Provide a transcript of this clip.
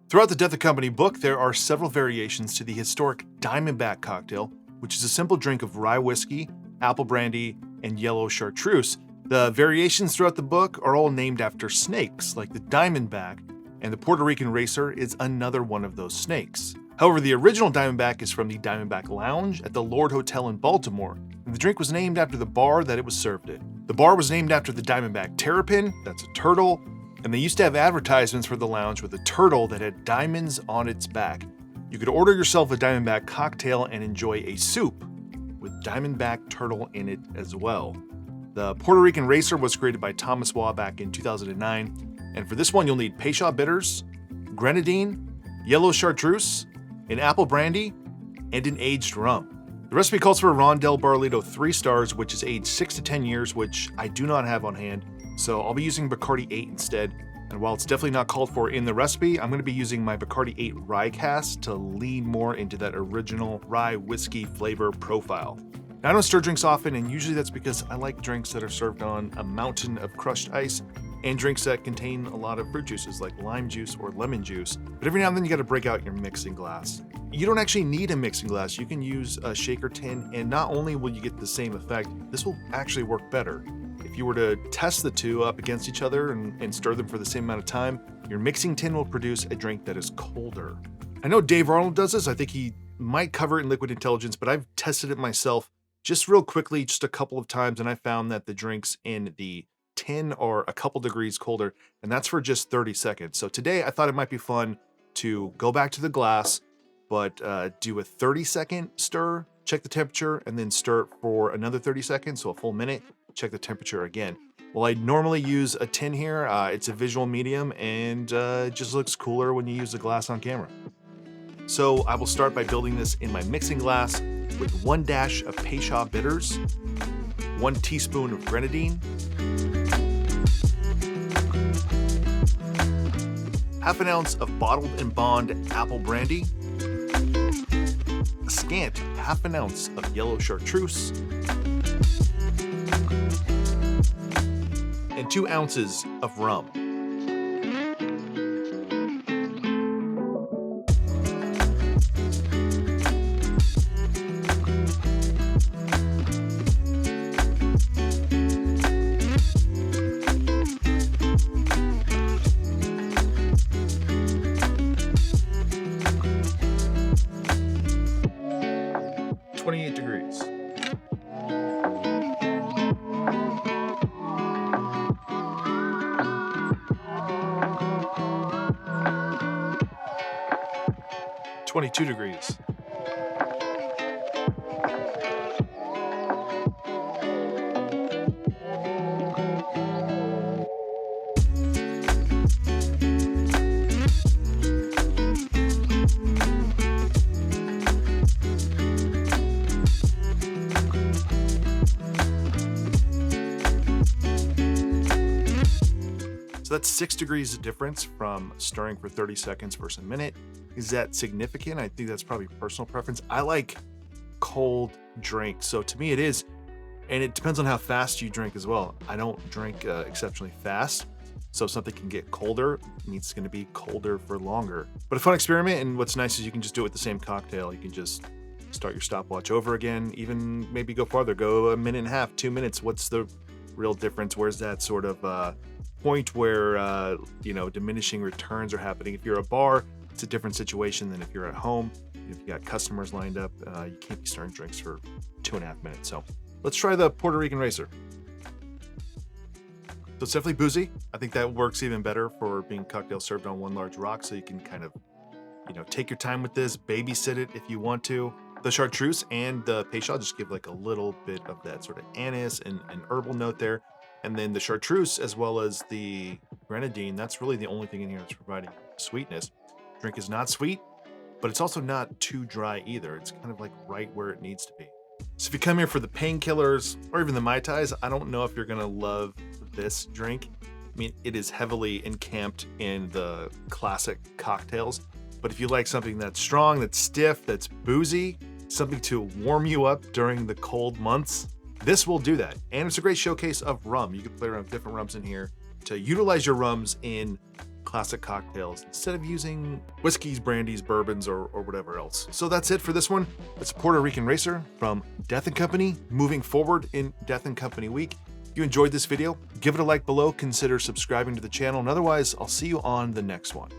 Throughout the Death of Company book, there are several variations to the historic Diamondback cocktail, which is a simple drink of rye whiskey, apple brandy, and yellow chartreuse. The variations throughout the book are all named after snakes, like the Diamondback, and the Puerto Rican racer is another one of those snakes. However, the original Diamondback is from the Diamondback Lounge at the Lord Hotel in Baltimore, and the drink was named after the bar that it was served in. The bar was named after the Diamondback terrapin, that's a turtle, and they used to have advertisements for the lounge with a turtle that had diamonds on its back. You could order yourself a Diamondback cocktail and enjoy a soup with Diamondback turtle in it as well. The Puerto Rican racer was created by Thomas Waugh back in 2009, and for this one you'll need Peychaud bitters, grenadine, yellow chartreuse, an apple brandy, and an aged rum. The recipe calls for a Rondel Barlito 3 stars, which is aged 6 to 10 years, which I do not have on hand, so I'll be using Bacardi 8 instead. And while it's definitely not called for in the recipe, I'm going to be using my Bacardi 8 rye cask to lean more into that original rye whiskey flavor profile. Now, I don't stir drinks often, and usually that's because I like drinks that are served on a mountain of crushed ice and drinks that contain a lot of fruit juices like lime juice or lemon juice. But every now and then you got to break out your mixing glass. You don't actually need a mixing glass. You can use a shaker tin, and not only will you get the same effect, this will actually work better. If you were to test the two up against each other and stir them for the same amount of time, your mixing tin will produce a drink that is colder. I know Dave Arnold does this. I think he might cover it in Liquid Intelligence, but I've tested it myself just real quickly, just a couple of times, and I found that the drinks in the tin are a couple degrees colder, and that's for just 30 seconds. So today I thought it might be fun to go back to the glass, but do a 30-second stir, check the temperature, and then stir it for another 30 seconds, so a full minute, check the temperature again. Well, I normally use a tin here. It's a visual medium, and it just looks cooler when you use the glass on camera. So I will start by building this in my mixing glass with 1 dash of Peychaud bitters, 1 teaspoon of grenadine, half an ounce of bottled and bond apple brandy, a scant half an ounce of yellow chartreuse, and 2 ounces of rum. Degrees. $22. 6 degrees of difference from stirring for 30 seconds versus a minute. Is that significant? I think that's probably personal preference. I like cold drinks, so to me it is, and it depends on how fast you drink as well. I don't drink exceptionally fast, so if something can get colder, it means it's going to be colder for longer. But a fun experiment, and what's nice is you can just do it with the same cocktail. You can just start your stopwatch over again, even maybe go farther, go a minute and a half, 2 minutes. What's the real difference? Where's that sort of point where diminishing returns are happening? If you're a bar, it's a different situation than if you're at home. If you got customers lined up, you can't be stirring drinks for 2.5 minutes. So let's try the Puerto Rican racer. So it's definitely boozy. I think that works even better for being cocktail served on one large rock, so you can kind of take your time with this, babysit it if you want to. The chartreuse and the Peychaud just give like a little bit of that sort of anise and herbal note there. And then the chartreuse as well as the grenadine, that's really the only thing in here that's providing sweetness. Drink is not sweet, but it's also not too dry either. It's kind of like right where it needs to be. So if you come here for the painkillers or even the Mai Tais, I don't know if you're gonna love this drink. I mean, it is heavily encamped in the classic cocktails, but if you like something that's strong, that's stiff, that's boozy, something to warm you up during the cold months, this will do that. And it's a great showcase of rum. You can play around with different rums in here to utilize your rums in classic cocktails instead of using whiskeys, brandies, bourbons, or whatever else. So that's it for this one. It's Puerto Rican Racer from Death & Company, moving forward in Death & Company week. If you enjoyed this video, give it a like below, consider subscribing to the channel, and otherwise, I'll see you on the next one.